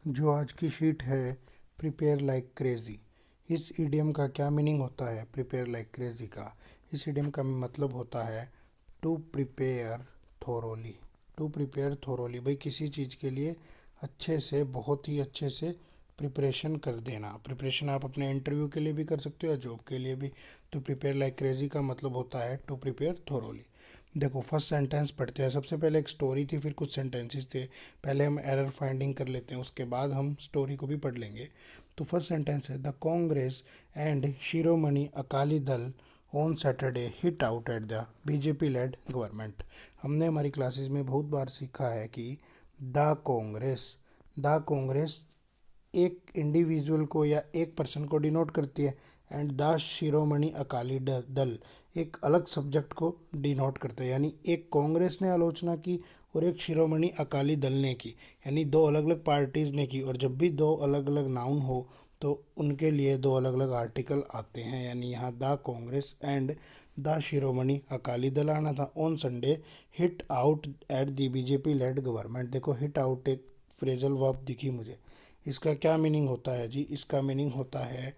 जो आज की शीट है प्रिपेयर लाइक क्रेज़ी। इस इडियम का क्या मीनिंग होता है प्रिपेयर लाइक क्रेज़ी का? इस इडियम का मतलब होता है to prepare thoroughly. To prepare thoroughly, भाई किसी चीज़ के लिए अच्छे से, बहुत ही अच्छे से प्रिपरेशन कर देना। प्रिपरेशन आप अपने इंटरव्यू के लिए भी कर सकते हो या जॉब के लिए भी। तो प्रिपेयर लाइक क्रेज़ी का मतलब होता है टू प्रिपेयर थोरोली। देखो फर्स्ट सेंटेंस पढ़ते हैं। सबसे पहले एक स्टोरी थी, फिर कुछ सेंटेंसेस थे। पहले हम एरर फाइंडिंग कर लेते हैं, उसके बाद हम स्टोरी को भी पढ़ लेंगे। तो फर्स्ट सेंटेंस है the Congress and Shiromani Akali Dal on Saturday hit out at the BJP lead government. हमने हमारी क्लासेस में बहुत बार सीखा है कि द कांग्रेस एक इंडिविजुअल को या एक पर्सन को डिनोट करती है, एंड द शिरोमणि अकाली दल एक अलग सब्जेक्ट को डिनोट करता है। यानी एक कांग्रेस ने आलोचना की और एक शिरोमणि अकाली दल ने की, यानी दो अलग अलग पार्टीज ने की। और जब भी दो अलग अलग नाउन हो तो उनके लिए दो अलग अलग आर्टिकल आते हैं। यानी यहाँ the Congress and the Shiromani Akali Dal आना था। On Sunday hit out at the BJP lead government. देखो हिट आउट एक फ्रेजल वर्ब दिखी मुझे। इसका क्या मीनिंग होता है जी? इसका मीनिंग होता है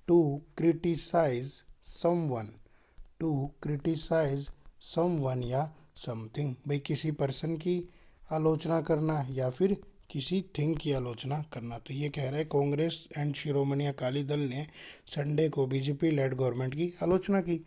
to criticise someone. To criticise someone या समथिंग, भाई किसी पर्सन की आलोचना करना या फिर किसी थिंग की आलोचना करना। तो ये कह रहा है कांग्रेस एंड शिरोमणि अकाली दल ने संडे को बीजेपी लेड गवर्नमेंट की आलोचना की।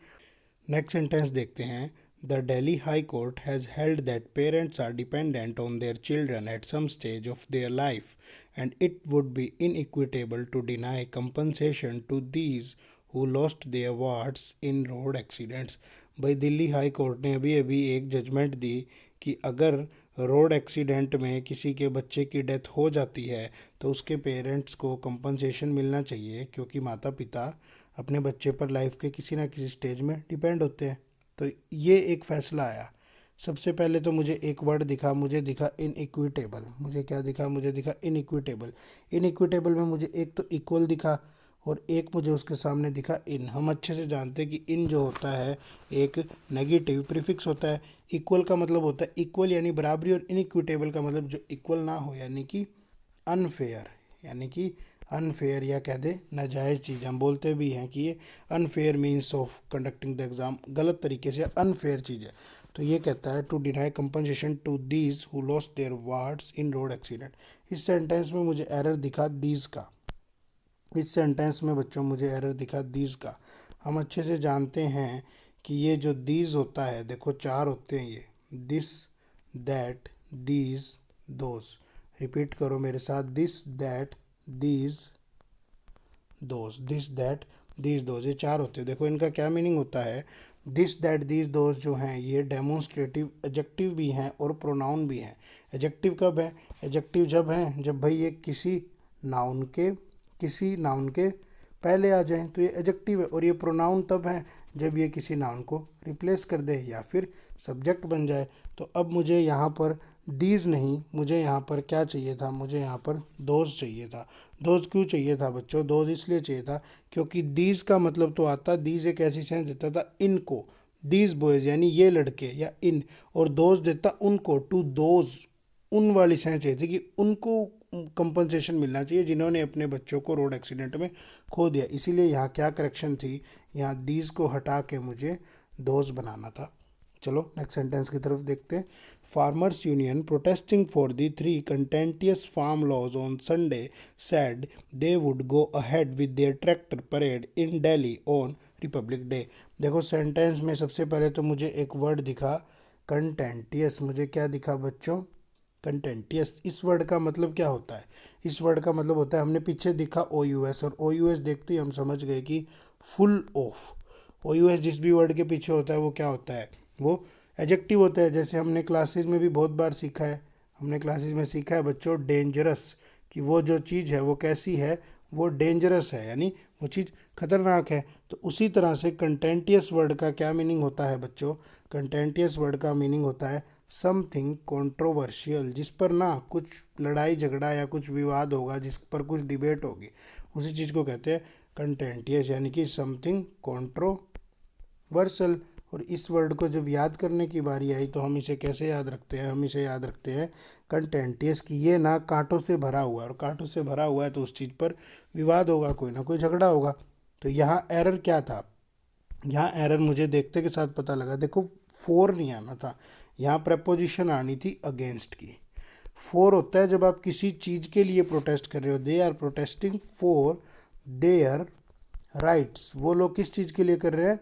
नेक्स्ट सेंटेंस देखते हैं। The Delhi high court has held that parents are dependent on their children at some stage of their life and it would be inequitable to deny compensation to these who lost their wards in road accidents. भाई Delhi high court ने अभी अभी एक judgement दी कि अगर road accident में किसी के बच्चे की डेथ हो जाती है तो उसके पेरेंट्स को कंपनसेशन मिलना चाहिए, क्योंकि माता पिता अपने बच्चे पर लाइफ के किसी ना किसी स्टेज में डिपेंड होते हैं। तो ये एक फैसला आया। सबसे पहले तो मुझे एक वर्ड दिखा, मुझे दिखा इनइक्विटेबल। मुझे क्या दिखा? मुझे दिखा इनइक्विटेबल। इनइक्विटेबल में मुझे एक तो इक्वल दिखा और एक मुझे उसके सामने दिखा इन। हम अच्छे से जानते हैं कि इन जो होता है एक नेगेटिव प्रीफिक्स होता है। इक्वल का मतलब होता है इक्वल यानी बराबरी, और इनइक्विटेबल का मतलब जो इक्वल ना हो यानी कि अनफेयर। यानी कि अनफेयर या कह दे नाजायज़ चीज़। हम बोलते भी हैं कि ये unfair means of conducting the exam, गलत तरीके से अनफेयर चीज़ है। तो ये कहता है to deny compensation to these who lost their wards in road accident. इस सेंटेंस में मुझे एरर दिखा दीज का। इस सेंटेंस में बच्चों मुझे एरर दिखा दीज का। हम अच्छे से जानते हैं कि ये जो दीज होता है, देखो चार होते हैं ये, this, that, these, those. Repeat करो मेरे साथ, this, that, these, those. This, that, these, those, ये चार होते हैं। देखो इनका क्या मीनिंग होता है। दिस, दैट, दीज, दोज जो हैं ये डेमोन्स्ट्रेटिव एडजेक्टिव भी हैं और प्रोनाउन भी हैं। एडजेक्टिव कब है? एडजेक्टिव जब है जब भाई ये किसी नाउन के पहले आ जाए तो ये एडजेक्टिव है। और ये प्रोनाउन तब है जब ये किसी नाउन को रिप्लेस कर दे या फिर सब्जेक्ट बन जाए। तो अब मुझे यहाँ पर दीज नहीं, मुझे यहाँ पर क्या चाहिए था? मुझे यहाँ पर दोज चाहिए था। दोज क्यों चाहिए था बच्चों? दोज इसलिए चाहिए था क्योंकि दीज का मतलब तो आता, दीज एक ऐसी सेंस देता था इनको, दीज बॉयज़ यानी ये लड़के या इन, और दोज देता उनको, टू दोज उन वाली सेंस चाहिए थी कि उनको कंपनसेशन मिलना चाहिए जिन्होंने अपने बच्चों को रोड एक्सीडेंट में खो दिया। इसीलिए यहाँ क्या करेक्शन थी? यहाँ दीज को हटा के मुझे दोज बनाना था। चलो नेक्स्ट सेंटेंस की तरफ देखते हैं। Farmers union protesting for the three contentious farm laws on Sunday said they would go ahead with their tractor parade in Delhi on Republic Day. देखो सेंटेंस में सबसे पहले तो मुझे एक वर्ड दिखा कंटेंटियस। मुझे क्या दिखा बच्चों? कंटेंटियस। इस वर्ड का मतलब क्या होता है? इस वर्ड का मतलब होता है, हमने पीछे दिखा ओ यू एस, और ओ यू एस देखते ही हम समझ गए कि full of. O U S जिस भी वर्ड के पीछे होता है वो क्या होता है? वो एडजेक्टिव होता है। जैसे हमने क्लासेस में भी बहुत बार सीखा है, हमने क्लासेस में सीखा है बच्चों डेंजरस, कि वो जो चीज़ है वो कैसी है? वो डेंजरस है, यानी वो चीज़ खतरनाक है। तो उसी तरह से कंटेंटियस वर्ड का क्या मीनिंग होता है बच्चों? कंटेंटियस वर्ड का मीनिंग होता है समथिंग कंट्रोवर्शियल, जिस पर ना कुछ लड़ाई झगड़ा या कुछ विवाद होगा, जिस पर कुछ डिबेट होगी, उसी चीज़ को कहते हैं कंटेंटियस, यानी कि समथिंग कंट्रोवर्सल। और इस वर्ड को जब याद करने की बारी आई तो हम इसे कैसे याद रखते हैं? हम इसे याद रखते हैं कंटेंटियस कि ये ना कांटों से भरा हुआ है, और कांटों से भरा हुआ है तो उस चीज़ पर विवाद होगा, कोई ना कोई झगड़ा होगा। तो यहाँ एरर क्या था, यहाँ एरर मुझे देखते के साथ पता लगा। देखो, फोर नहीं आना था, यहाँ प्रपोजिशन आनी थी अगेंस्ट की। फोर होता है जब आप किसी चीज़ के लिए प्रोटेस्ट कर रहे हो, they are protesting for their rights. वो लोग किस चीज़ के लिए कर रहे हैं,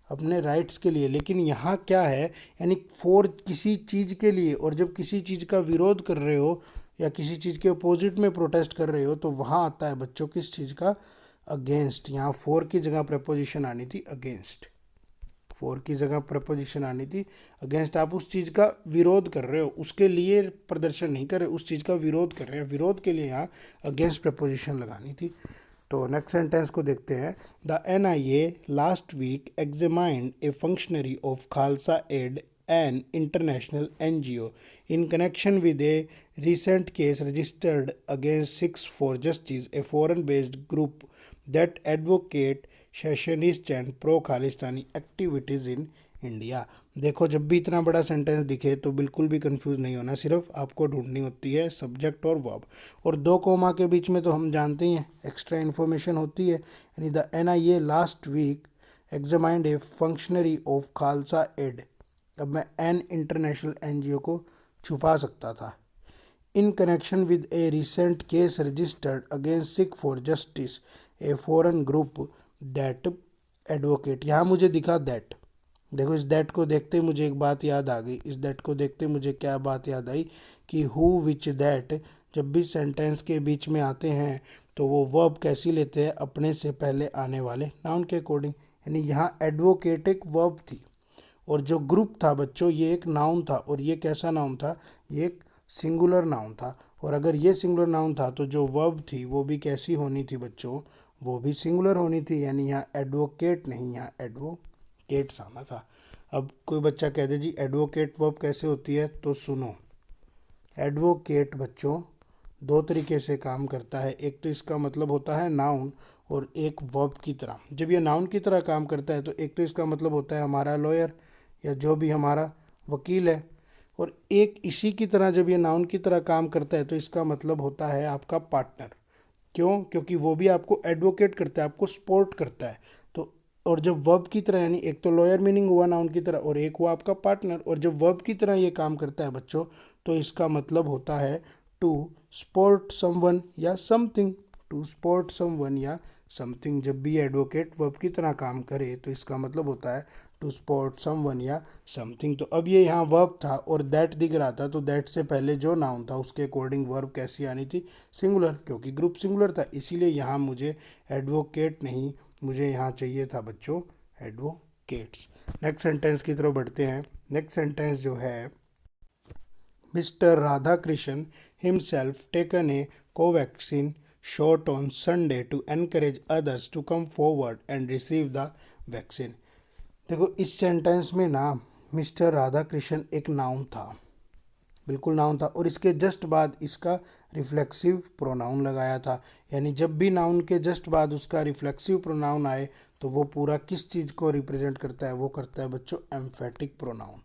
अपने राइट्स के लिए। लेकिन यहाँ क्या है, यानी फॉर किसी चीज़ के लिए, और जब किसी चीज़ का विरोध कर रहे हो या किसी चीज़ के अपोजिट में प्रोटेस्ट कर रहे हो तो वहाँ आता है बच्चों किस चीज़ का, अगेंस्ट। यहाँ फॉर की जगह प्रपोजिशन आनी थी अगेंस्ट, फॉर की जगह प्रपोजिशन आनी थी अगेंस्ट। आप उस चीज़ का विरोध कर रहे हो, उसके लिए प्रदर्शन नहीं कर रहे, उस चीज़ का विरोध कर रहे हैं, विरोध के लिए यहाँ अगेंस्ट प्रपोजिशन लगानी थी। तो नेक्स्ट सेंटेंस को देखते हैं। The NIA last week examined a functionary of Khalsa Aid an international NGO in connection with a recent case registered against Six for Justice, a foreign-based group that advocate secessionist and pro-Khalistani activities in India. देखो, जब भी इतना बड़ा sentence दिखे तो बिल्कुल भी confuse नहीं होना, सिर्फ आपको ढूंढनी होती है सब्जेक्ट और वर्ब। और दो कोमा के बीच में तो हम जानते ही हैं एक्स्ट्रा इन्फॉर्मेशन होती है। यानी the NIA last week examined a functionary of Khalsa Aid. अब मैं एन इंटरनेशनल NGO को छुपा सकता था। In connection with a recent case registered against Sikh for Justice, a foreign group that advocate. यहाँ मुझे दिखा दैट। देखो, इस दैट को देखते ही मुझे एक बात याद आ गई। इस दैट को देखते ही मुझे क्या बात याद आई कि हु विच दैट जब भी सेंटेंस के बीच में आते हैं तो वो वर्ब कैसी लेते हैं, अपने से पहले आने वाले नाउन के अकॉर्डिंग। यानी यहाँ एडवोकेट एक वर्ब थी और जो ग्रुप था बच्चों ये एक नाउन था। और ये कैसा नाउन था, ये एक सिंगुलर नाउन था। और अगर ये सिंगुलर नाउन था तो जो वर्ब थी वो भी कैसी होनी थी बच्चों, वो भी सिंगुलर होनी थी। यानी यहाँ एडवोकेट नहीं, यहाँ एडवोकेट्स आना था। अब कोई बच्चा कह दे जी एडवोकेट वर्ब कैसे होती है, तो सुनो। एडवोकेट बच्चों दो तरीके से काम करता है। एक तो इसका मतलब होता है नाउन, और एक वर्ब की तरह। जब ये नाउन की तरह काम करता है तो एक तो इसका मतलब होता है हमारा लॉयर या जो भी हमारा वकील है, और एक इसी की तरह जब ये नाउन की तरह काम करता है तो इसका मतलब होता है आपका पार्टनर। क्यों, क्योंकि वो भी आपको एडवोकेट करता है, आपको सपोर्ट करता है। तो और जब वर्ब की तरह, यानी एक तो लॉयर मीनिंग हुआ नाउन की तरह और एक हुआ आपका पार्टनर, और जब वर्ब की तरह ये काम करता है बच्चों तो इसका मतलब होता है टू सपोर्ट समवन या समथिंग, टू सपोर्ट समवन या समथिंग। जब भी एडवोकेट वर्ब की तरह काम करे तो इसका मतलब होता है टू सपोर्ट समवन या समथिंग। तो अब ये यहाँ वर्ब था और दैट दिख रहा था, तो दैट से पहले जो नाउन था उसके अकॉर्डिंग वर्ब कैसी आनी थी, सिंगुलर, क्योंकि ग्रुप सिंगुलर था। इसीलिए यहाँ मुझे एडवोकेट नहीं, मुझे यहाँ चाहिए था बच्चों एडवोकेट्स। नेक्स्ट सेंटेंस की तरफ बढ़ते हैं। नेक्स्ट सेंटेंस जो है, mister Radhakrishna himself taken a Covaxin shot on Sunday to encourage others to come forward and receive the vaccine। देखो, इस सेंटेंस में ना मिस्टर राधा कृष्ण एक नाउन था, बिल्कुल नाउन था, और इसके जस्ट बाद इसका रिफ्लेक्सिव प्रोनाउन लगाया था। यानी जब भी नाउन के जस्ट बाद उसका रिफ्लेक्सिव प्रोनाउन आए तो वो पूरा किस चीज़ को रिप्रेजेंट करता है, वो करता है बच्चों एम्फेटिक प्रोनाउन।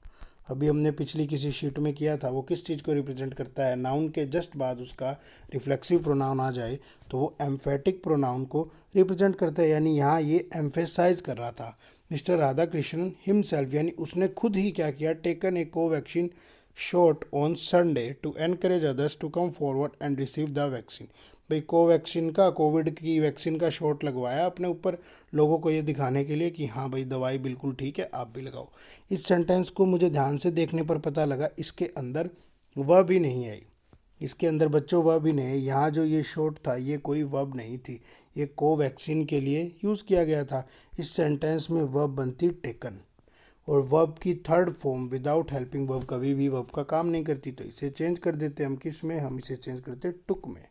अभी हमने पिछली किसी शीट में किया था, वो किस चीज़ को रिप्रेजेंट करता है, नाउन के जस्ट बाद उसका रिफ्लेक्सिव प्रोनाउन आ जाए तो वो एम्फेटिक प्रोनाउन को रिप्रेजेंट करता है। यानी यहाँ ये एम्फेसाइज कर रहा था मिस्टर राधा कृष्णन हिमसेल्फ, यानी उसने खुद ही क्या किया, taken a Covaxin shot on Sunday to encourage others to come forward and receive the vaccine. भाई कोवैक्सीन का, कोविड की वैक्सीन का शॉट लगवाया अपने ऊपर, लोगों को ये दिखाने के लिए कि हाँ भाई दवाई बिल्कुल ठीक है, आप भी लगाओ। इस सेंटेंस को मुझे ध्यान से देखने पर पता लगा इसके अंदर वह भी नहीं आई, इसके अंदर बच्चों वह भी नहीं। यहाँ जो ये शॉट था ये कोई वर्ब नहीं थी, ये कोवैक्सीन के लिए यूज़ किया गया था। इस सेंटेंस में वर्ब बनती टेकन, और वर्ब की third form without helping verb कभी भी वर्ब का काम नहीं करती। तो इसे चेंज कर देते हम किस में, हम इसे चेंज करते टुक में।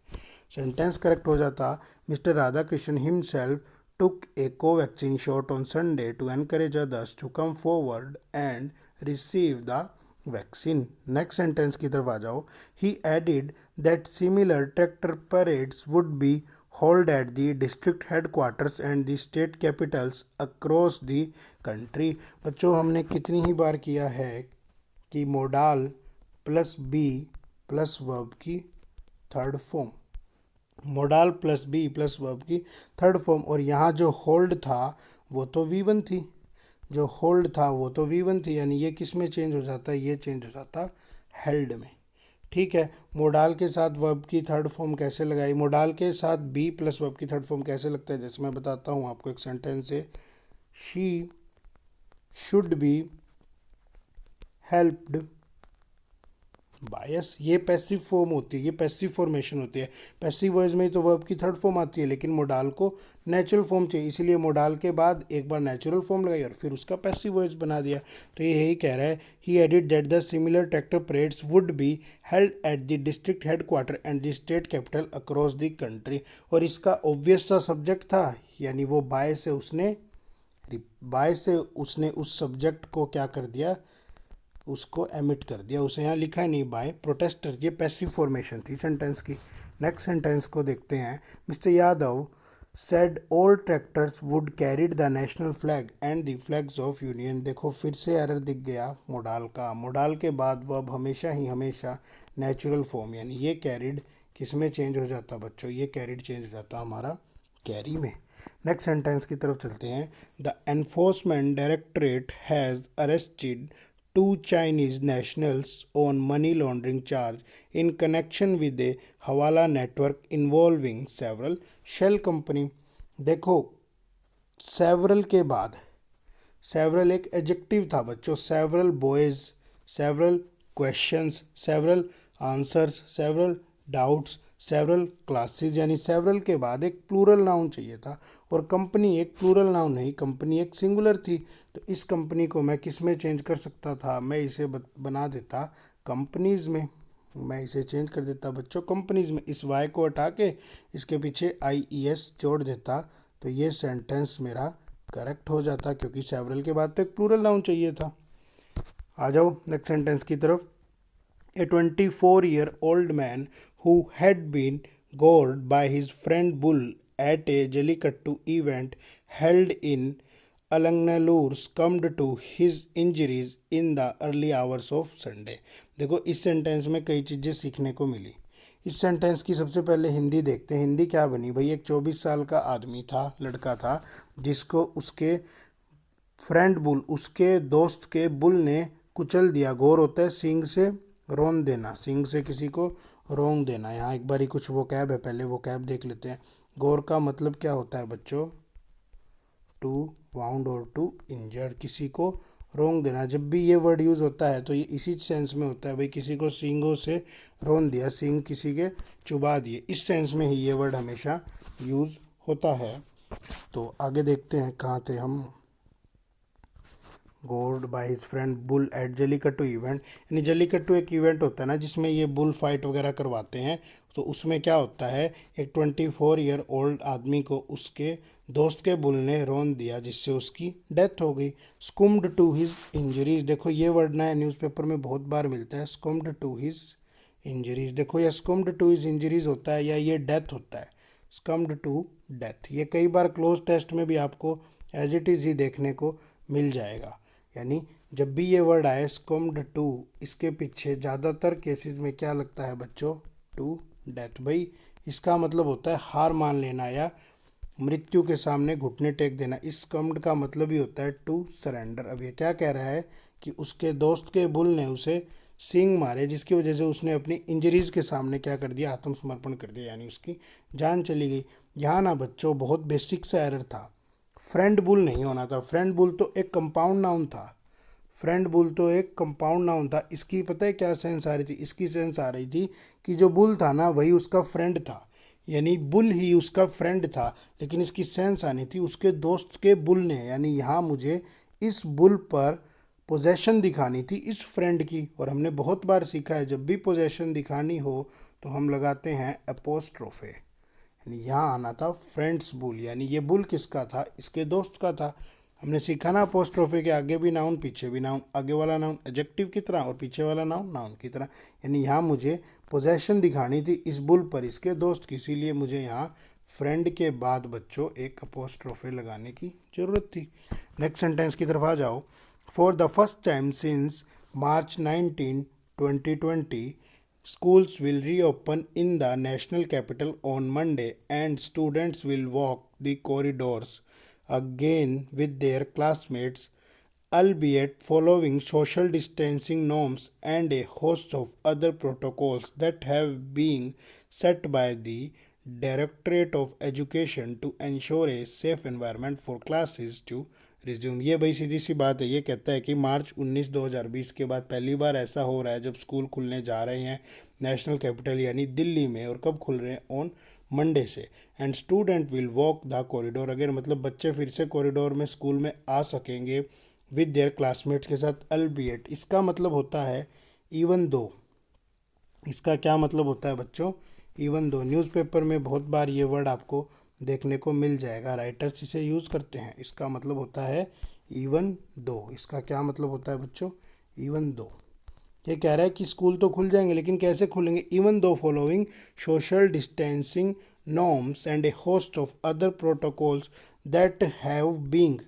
सेंटेंस करेक्ट हो जाता, mister Radha Krishna himself took a Covaxin shot on Sunday to encourage others to come forward and receive the vaccine. Next sentence की तरफ आ जाओ। He added that similar tractor parades would be held at the district headquarters and the state capitals across the country। बच्चों हमने कितनी ही बार किया है कि modal plus be plus verb की third form, modal plus be plus verb की third form. और यहाँ जो होल्ड था वो तो V1 थी, जो होल्ड था वो तो V1 थी, यानी ये किस में चेंज हो जाता है, ये चेंज हो जाता हेल्ड में। ठीक है, मोडाल के साथ वर्ब की थर्ड फॉर्म कैसे लगाई, मोडाल के साथ बी प्लस वर्ब की थर्ड फॉर्म कैसे लगता है, जैसे मैं बताता हूँ आपको। एक सेंटेंस है, शी शुड बी हेल्प्ड बायस, ये पैसिव फॉर्म होती है, ये पैसिव फॉर्मेशन होती है। पैसिव वॉइस में ही तो वर्ब की थर्ड फॉर्म आती है, लेकिन मोडाल को नेचुरल फॉर्म चाहिए, इसीलिए मोडाल के बाद एक बार नेचुरल फॉर्म लगाई और फिर उसका पैसिव वॉइस बना दिया। तो ये यही कह रहा है, he added that the similar tractor parades would be held at the district headquarter and the state capital across the country. और इसका ऑब्वियस सा सब्जेक्ट था, यानी वो बाय से उसने उस सब्जेक्ट को क्या कर दिया, उसको एमिट कर दिया, उसे यहाँ लिखा है नहीं बाय प्रोटेस्टर्स। ये पैसिव फॉर्मेशन थी सेंटेंस की। नेक्स्ट सेंटेंस को देखते हैं। Mister Yadav said all tractors would carried the national flag and the flags of union. देखो फिर से एरर दिख गया मोडाल का, मोडाल के बाद वर्ब हमेशा ही हमेशा नेचुरल फॉर्म, यानी ये कैरिड किस में चेंज हो जाता बच्चों, ये कैरिड चेंज हो जाता हमारा कैरी में। नेक्स्ट सेंटेंस की तरफ चलते हैं। The enforcement directorate has arrested two Chinese nationals on money laundering charge in connection with a hawala network involving several shell company। देखो several के बाद several एक एडजेक्टिव था बच्चों, several boys, several questions, several answers, several doubts, several classes, यानी several के बाद एक प्लूरल नाउन चाहिए था, और कंपनी एक प्लूरल नाउन नहीं, कंपनी एक सिंगुलर थी। तो इस कंपनी को मैं किस में चेंज कर सकता था, मैं इसे बना देता कंपनीज में, मैं इसे चेंज कर देता बच्चों कंपनीज में। इस वाई को हटा के इसके पीछे IES जोड़ देता, तो ये सेंटेंस मेरा करेक्ट हो जाता, क्योंकि सेवरल के बाद तो एक प्लूरल नाउन चाहिए था। आ जाओ नेक्स्ट सेंटेंस की तरफ। A 24-year-old man who had been gored by his friend Bull at a Jallikattu event held in Alangnallur succumbed to his injuries in the early hours of Sunday। देखो इस sentence में कई चीज़ें सीखने को मिली। इस सेंटेंस की सबसे पहले हिंदी देखते हैं, हिंदी क्या बनी भाई। एक 24 साल का आदमी था, लड़का था, जिसको उसके फ्रेंड बुल, उसके दोस्त के बुल ने कुचल दिया। गोर होता है सींग से रोन देना, सींग से किसी को रोंग देना। यहाँ एक बारी कुछ वो कैब है, पहले वो कैब देख लेते हैं। गोर का मतलब क्या होता है बच्चों, टू वाउंड और टू इंजर, किसी को रोंग देना। जब भी ये वर्ड यूज़ होता है तो ये इसी सेंस में होता है भाई, किसी को सींगों से रोन दिया, सींग किसी के चुबा दिए, इस सेंस में ही ये वर्ड हमेशा यूज़ होता है। तो आगे देखते हैं कहाँ थे हम। Gored by his friend bull at jallikattu event, यानी जलीकट्टू एक इवेंट होता है ना जिसमें ये बुल फाइट वगैरह करवाते हैं। तो उसमें क्या होता है, एक 24-year-old आदमी को उसके दोस्त के बुल ने रोन दिया, जिससे उसकी डेथ हो गई। स्कुम्ड टू हिज इंजरीज, देखो ये वर्ड ना न्यूज़पेपर में बहुत बार मिलता है, स्कुम्ड टू हिज इंजरीज। देखो ये स्कुम्ड टू हिज इंजरीज होता है या ये डेथ होता है, स्कम्ड टू डेथ। ये कई बार क्लोज टेस्ट में भी आपको एज इट इज़ ही देखने को मिल जाएगा। यानी जब भी ये वर्ड आए स्कम्ड टू, इसके पीछे ज़्यादातर केसेस में क्या लगता है बच्चों, टू डेथ। भाई इसका मतलब होता है हार मान लेना या मृत्यु के सामने घुटने टेक देना। इस स्कम्ड का मतलब ही होता है टू सरेंडर। अब ये क्या कह रहा है कि उसके दोस्त के बुल ने उसे सींग मारे, जिसकी वजह से उसने अपनी इंजरीज के सामने क्या कर दिया, आत्मसमर्पण कर दिया, यानी उसकी जान चली गई। यहाँ ना बच्चों बहुत बेसिक सा एरर था, फ्रेंड बुल नहीं होना था। फ्रेंड बुल तो एक कंपाउंड नाउन था, फ्रेंड बुल तो एक कंपाउंड नाउन था। इसकी पता है क्या सेंस आ रही थी, इसकी सेंस आ रही थी कि जो बुल था ना वही उसका फ्रेंड था, यानी बुल ही उसका फ्रेंड था। लेकिन इसकी सेंस आनी थी उसके दोस्त के बुल ने, यानी यहाँ मुझे इस बुल पर पोजेशन दिखानी थी इस फ्रेंड की। और हमने बहुत बार सीखा है जब भी पोजेशन दिखानी हो तो हम लगाते हैं अपोस्ट्रोफे, यानी यहाँ आना था फ्रेंड्स बुल, यानी ये बुल किसका था, इसके दोस्त का था। हमने सीखा ना अपोस्ट्रोफे के आगे भी नाउन पीछे भी नाउन, आगे वाला नाउन एडजेक्टिव की तरह और पीछे वाला नाउन नाउन की तरह। यानी यहाँ मुझे पोजेशन दिखानी थी इस बुल पर इसके दोस्त की, इसीलिए मुझे यहाँ फ्रेंड के बाद बच्चों एक अपोस्ट्रोफे लगाने की ज़रूरत थी। नेक्स्ट सेंटेंस की तरफ आ जाओ। For the first time since March 19, 2020 Schools will reopen in the national capital on Monday, and students will walk the corridors again with their classmates, albeit following social distancing norms and a host of other protocols that have been set by the Directorate of Education to ensure a safe environment for classes to resume. ये भाई सीधी सी बात है, ये कहता है कि मार्च 19 2020 के बाद पहली बार ऐसा हो रहा है जब स्कूल खुलने जा रहे हैं नेशनल कैपिटल यानी दिल्ली में, और कब खुल रहे हैं, ऑन मंडे से। And student will walk the corridor again, मतलब बच्चे फिर से कॉरिडोर में स्कूल में आ सकेंगे विद देयर क्लासमेट्स के साथ, अल्बिएट। इसका मतलब होता है इवन दो। इसका क्या मतलब होता है बच्चों? Even though. न्यूज़पेपर में बहुत बार ये वर्ड आपको देखने को मिल जाएगा, राइटर्स इसे यूज़ करते हैं। इसका मतलब होता है इवन दो। इसका क्या मतलब होता है बच्चों? Even though. ये कह रहा है कि स्कूल तो खुल जाएंगे, लेकिन कैसे खुलेंगे? Even though following social distancing norms and A host of other protocols that have being.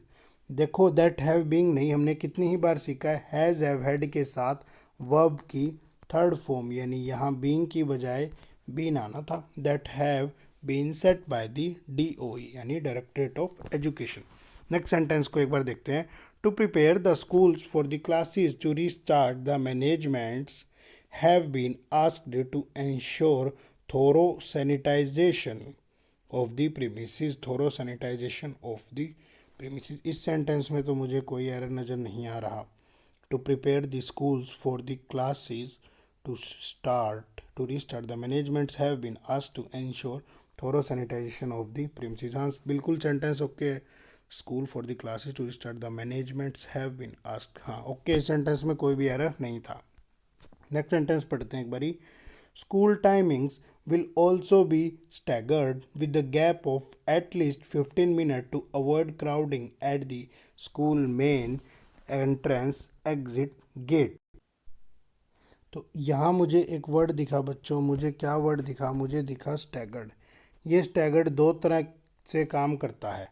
देखो, दैट हैव बीइंग नहीं, हमने कितनी ही बार सीखा है हैज़ हैव हैड के साथ वर्ब की थर्ड फॉर्म, यानी यहाँ बीइंग की बजाय बीन आना था। That have been set by the DOE यानी directorate of education. Next sentence को एक बार देखते हैं। To prepare the schools for the classes to restart the managements have been asked to ensure thorough sanitisation of the premises. Thorough sanitisation of the premises. इस sentence में तो मुझे कोई एरर नज़र नहीं आ रहा। To prepare the schools for the classes to restart the managements have been asked to ensure thorough sanitization of the premises। हाँ बिल्कुल सेंटेंस ओके है। School for the classes to restart the managements have been asked, हाँ okay, इस sentence में कोई भी error नहीं था। नेक्स्ट सेंटेंस पढ़ते हैं एक बारी। School timings will also be staggered with the gap of at least 15 minutes to avoid crowding at the school main entrance exit gate। तो यहाँ मुझे एक वर्ड दिखा बच्चों, मुझे क्या वर्ड दिखा? मुझे दिखा स्टैगर्ड। ये स्टैगर्ड दो तरह से काम करता है।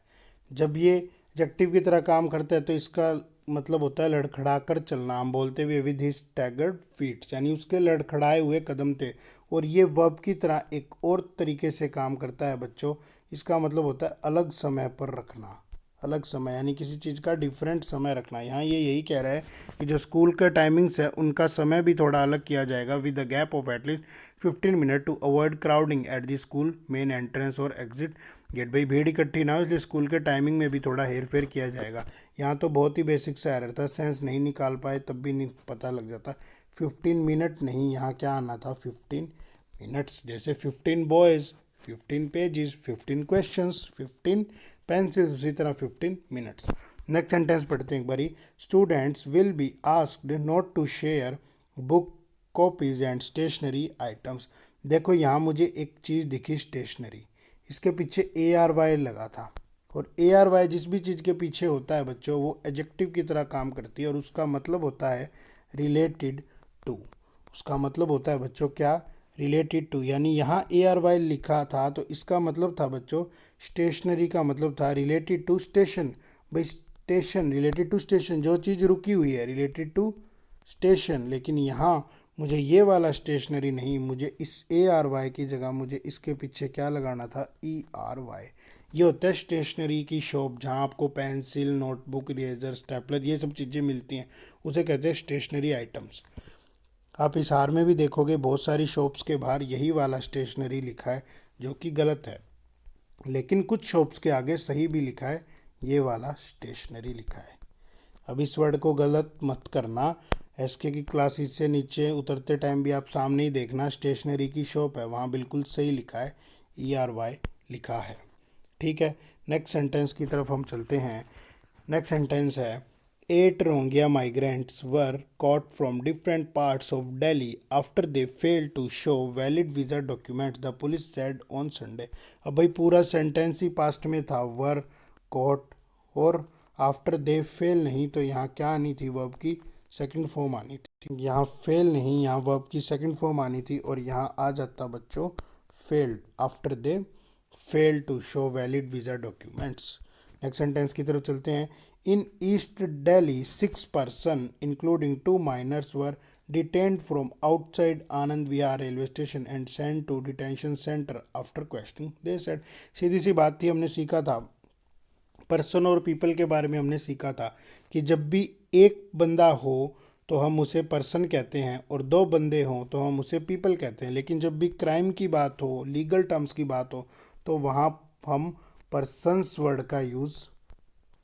जब ये एडजेक्टिव की तरह काम करता है तो इसका मतलब होता है लड़खड़ा कर चलना। हम बोलते हुए विद हिज स्टैगर्ड फीट्स, यानी उसके लड़खड़ाए हुए कदम थे। और ये वर्ब की तरह एक और तरीके से काम करता है बच्चों। इसका मतलब होता है अलग समय पर रखना। अलग समय यानी किसी चीज़ का डिफरेंट समय रखना। यहाँ ये यही कह रहा है कि जो स्कूल का टाइमिंग्स है उनका समय भी थोड़ा अलग किया जाएगा with the gap of at least 15 minute to avoid crowding at the school main entrance और एग्जिट गेट। भाई भीड़ इकट्ठी ना हो, इसलिए स्कूल के टाइमिंग में भी थोड़ा हेर फेर किया जाएगा। यहाँ तो बहुत ही बेसिक सा एरर था, सेंस नहीं निकाल पाए तब भी नहीं पता लग जाता। 15 मिनट नहीं, यहाँ क्या आना था? 15 मिनट्स। जैसे 15 बॉयज़, 15 पेजेस, 15 क्वेश्चंस, 15 पेंसिल्स, उसी तरह 15 मिनट्स। नेक्स्ट सेंटेंस पढ़ते हैं एक बारी। Students will be asked not to share book copies and stationery items. देखो यहाँ मुझे एक चीज़ दिखी स्टेशनरी, इसके पीछे ARY लगा था। और ARY जिस भी चीज़ के पीछे होता है बच्चों वो एडजेक्टिव की तरह काम करती है, और उसका मतलब होता है रिलेटेड टू। उसका मतलब होता है बच्चों क्या? Related to. यानी यहाँ ARY लिखा था तो इसका मतलब था बच्चों स्टेशनरी का मतलब था रिलेटेड टू स्टेशन। भाई स्टेशन, रिलेटेड टू स्टेशन, जो चीज़ रुकी हुई है रिलेटेड टू स्टेशन। लेकिन यहाँ मुझे ये वाला स्टेशनरी नहीं, मुझे इस ARY की जगह मुझे इसके पीछे क्या लगाना था? ERY। ये होता है स्टेशनरी की शॉप, जहाँ आपको पेंसिल, नोटबुक, इरेजर, स्टेपलर ये सब चीज़ें मिलती हैं, उसे कहते हैं स्टेशनरी आइटम्स। आप हिसार में भी देखोगे बहुत सारी शॉप्स के बाहर यही वाला स्टेशनरी लिखा है, जो कि गलत है। लेकिन कुछ शॉप्स के आगे सही भी लिखा है, ये वाला स्टेशनरी लिखा है। अब इस वर्ड को गलत मत करना। SK की क्लासेस से नीचे उतरते टाइम भी आप सामने ही देखना, स्टेशनरी की शॉप है, वहाँ बिल्कुल सही लिखा है, ERY लिखा है। ठीक है, नेक्स्ट सेंटेंस की तरफ हम चलते हैं। नेक्स्ट सेंटेंस है 8 Rohingya migrants were caught from different parts of Delhi after they failed to show valid visa documents, the police said on Sunday। अब भाई पूरा सेंटेंस ही पास्ट में था, वर caught और आफ्टर दे फेल नहीं, तो यहाँ क्या आनी थी? वर्ब की सेकंड फॉर्म आनी थी। यहाँ फेल नहीं, यहाँ वर्ब की सेकंड फॉर्म आनी थी, और यहाँ आ जाता बच्चों failed, after they fail to show valid visa documents. Next sentence की तरफ चलते हैं। In east Delhi 6 person including 2 minors were detained from outside Anand Vihar railway station and sent to detention center after questioning, they said। सीधी सी बात थी, हमने सीखा था person और पीपल के बारे में, हमने सीखा था कि जब भी एक बंदा हो तो हम उसे पर्सन कहते हैं और दो बंदे हों तो हम उसे पीपल कहते हैं, लेकिन जब भी क्राइम की बात हो, लीगल टर्म्स की बात हो, तो वहाँ हम पर्सन्स वर्ड का यूज़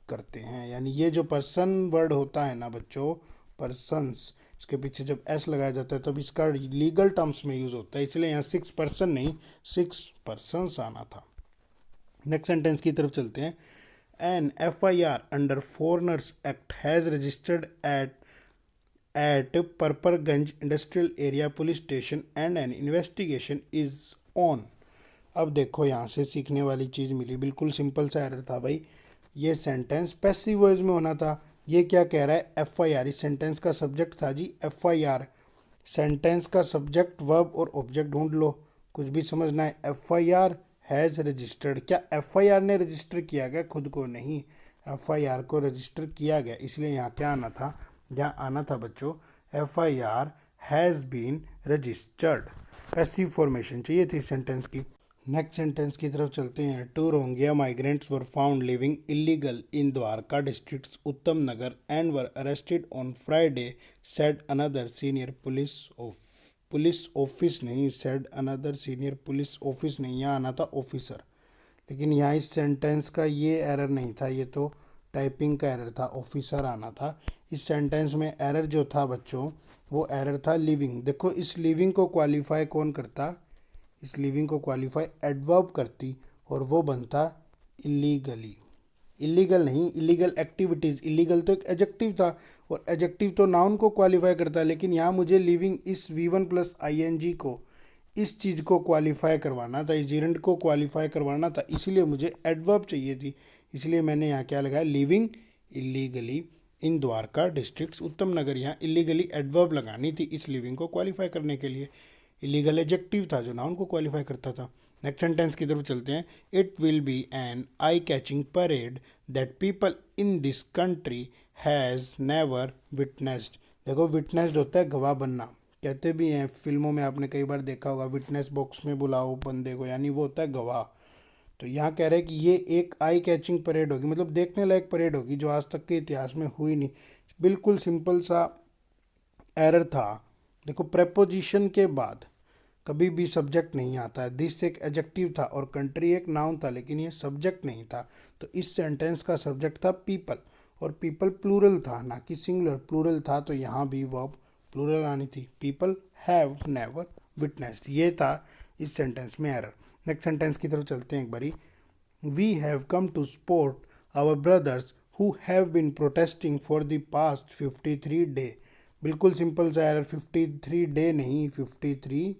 करते हैं। यानी ये जो पर्सन वर्ड होता है ना बच्चों, पर्सन्स, इसके पीछे जब एस लगाया जाता है तब इसका लीगल टर्म्स में यूज़ होता है, इसलिए यहाँ 6 पर्सन नहीं 6 पर्सन्स आना था। नेक्स्ट सेंटेंस की तरफ चलते हैं। An FIR under foreigners act has registered at Patparganj industrial area police station and an investigation is on. अब देखो यहाँ से सीखने वाली चीज़ मिली, बिल्कुल सिंपल सा एरर था भाई। ये सेंटेंस पैसिव वॉइस में होना था। ये क्या कह रहा है, FIR, इस सेंटेंस का सब्जेक्ट था जी FIR। सेंटेंस का सब्जेक्ट वर्ब और ऑब्जेक्ट ढूंढ लो, कुछ भी समझना है। FIR हैज़ रजिस्टर्ड, क्या FIR ने रजिस्टर किया गया, खुद को नहीं, FIR को रजिस्टर किया गया, इसलिए यहाँ क्या आना था, यहाँ आना था बच्चों FIR has been registered. Passive formation चाहिए थी सेंटेंस की। नेक्स्ट सेंटेंस की तरफ चलते हैं। 2 Rohingya migrants were found living illegal in Dwarka district Uttam Nagar and were arrested on Friday, said another senior police office नहीं, said another senior police office नहीं, यहाँ आना था ऑफिसर। लेकिन यहाँ इस सेंटेंस का ये एरर नहीं था, ये तो टाइपिंग का एरर था, ऑफिसर आना था। इस सेंटेंस में एरर जो था बच्चों, वो एरर था लिविंग। देखो इस लिविंग को क्वालिफाई कौन करता, इस लिविंग को क्वालिफाई एडवर्ब करती और वो बनता इलीगली। इलीगल नहीं, इलीगल एक्टिविटीज़। इलीगल तो एक एडजेक्टिव था और एडजेक्टिव तो नाउन को क्वालिफाई करता है, लेकिन यहाँ मुझे लिविंग इस V1 + ING को, इस चीज़ को क्वालिफाई करवाना था, इस जीरेंड को क्वालिफाई करवाना था, इसीलिए मुझे एडवर्ब चाहिए थी। इसलिए मैंने यहाँ क्या लगाया, लिविंग इलीगली इन द्वारका डिस्ट्रिक्ट उत्तम नगर। यहाँ इलीगली एडवर्ब लगानी थी इस लिविंग को क्वालिफाई करने के लिए। इलीगल एडजेक्टिव था जो नाउन को क्वालिफाई करता था। नेक्स्ट सेंटेंस की तरफ चलते हैं। It will be an eye catching parade that people in this country has never witnessed. देखो विटनेस्ड होता है गवाह बनना, कहते भी हैं फिल्मों में, आपने कई बार देखा होगा, विटनेस बॉक्स में बुलाओ बंदे को, यानी वो होता है गवाह। तो यहाँ कह रहे हैं कि ये एक आई कैचिंग परेड होगी, मतलब देखने लायक परेड होगी जो आज तक के इतिहास में हुई नहीं। बिल्कुल सिंपल सा एरर था। देखो प्रेपोजिशन के बाद कभी भी सब्जेक्ट नहीं आता है। दिस एक एडजेक्टिव था और कंट्री एक नाउन था, लेकिन ये सब्जेक्ट नहीं था। तो इस सेंटेंस का सब्जेक्ट था पीपल और पीपल प्लूरल था, ना कि सिंगुलर। प्लूरल था तो यहाँ भी वर्ब प्लूरल आनी थी। पीपल हैव नेवर विटनेस्ड, ये था इस सेंटेंस में एरर। नेक्स्ट सेंटेंस की तरफ चलते हैं एक बारी। We have come to support our brothers who have been protesting for the past 53 day. बिल्कुल सिंपल सा एरर, 53 डे नहीं 53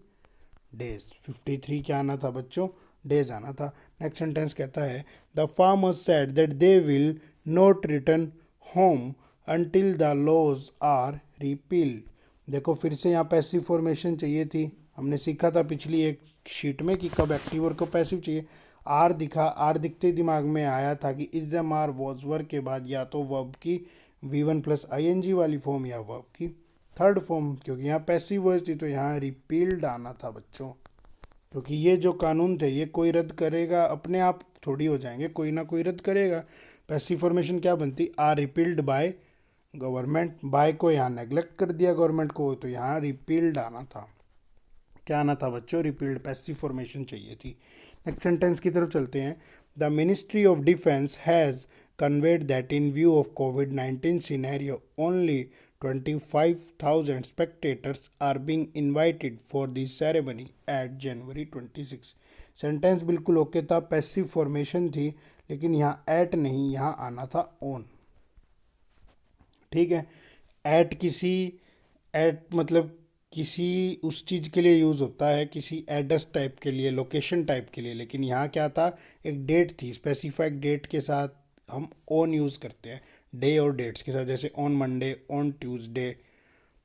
डेज। 53 क्या आना था बच्चों, डेज आना था। नेक्स्ट सेंटेंस कहता है the farmers said that they will not return home until the laws are repealed. देखो फिर से यहाँ पैसिव फॉर्मेशन चाहिए थी। हमने सीखा था पिछली एक शीट में कि कब एक्टिव और कब पैसिव चाहिए। आर दिखा, आर दिखते ही दिमाग में आया था कि is the are was verb के बाद या तो वर्ब की V1 + ING वाली फॉर्म या वर्ब की थर्ड फॉर्म, क्योंकि यहाँ पैसिव वॉइस थी तो यहाँ रिपील्ड आना था बच्चों। क्योंकि ये जो कानून थे ये कोई रद्द करेगा, अपने आप थोड़ी हो जाएंगे, कोई ना कोई रद्द करेगा। पैसिव फॉर्मेशन क्या बनती, are repealed by government. By को यहाँ नेग्लेक्ट कर दिया गवर्नमेंट को, तो यहाँ रिपील्ड आना था। क्या आना था बच्चों, रिपील्ड। पैसिव फॉर्मेशन चाहिए थी। नेक्स्ट सेंटेंस की तरफ चलते हैं। The ministry of defence has conveyed that in view of COVID-19 scenario, only 25,000 spectators are being invited for the ceremony at January 26। Sentence बिल्कुल ओके था, पैसिव फॉर्मेशन थी, लेकिन यहाँ एट नहीं, यहाँ आना था ऑन। ठीक है, एट मतलब किसी उस चीज़ के लिए यूज़ होता है, किसी एड्रेस टाइप के लिए, लोकेशन टाइप के लिए, लेकिन यहाँ क्या था, एक डेट थी, स्पेसिफाइड डेट के साथ हम ऑन यूज़ करते हैं, डे और डेट्स के साथ, जैसे ऑन मंडे, ऑन ट्यूसडे।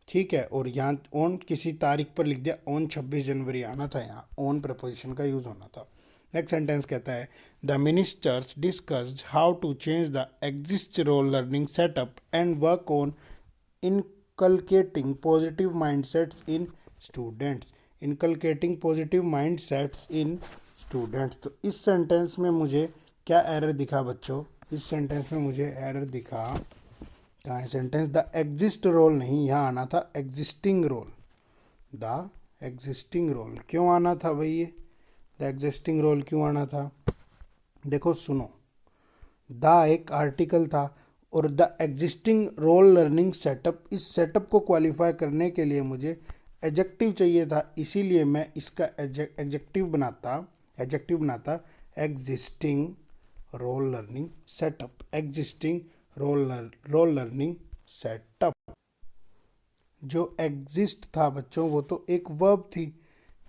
ठीक है, और यहाँ ऑन किसी तारीख पर लिख दिया, ऑन 26 जनवरी आना था, यहाँ ऑन प्रपोजिशन का यूज़ होना था। नेक्स्ट सेंटेंस कहता है the ministers discussed how to change the exist role learning setup and work on inculcating positive mindsets in students, inculcating positive mindsets in students. तो इस सेंटेंस में मुझे क्या एरर दिखा बच्चों, इस सेंटेंस में मुझे एरर दिखा, कहाँ है सेंटेंस, द एग्जिस्ट रोल नहीं, यहाँ आना था existing role, the existing role. क्यों आना था भाई ये द एग्जिस्टिंग रोल क्यों आना था? देखो सुनो, द एक आर्टिकल था और the existing role learning setup, इस सेटअप को क्वालिफाई करने के लिए मुझे एडजेक्टिव चाहिए था, इसीलिए मैं इसका एडजेक्टिव बनाता existing role learning setup, existing role learning setup. जो एग्जिस्ट था बच्चों वो तो एक वर्ब थी,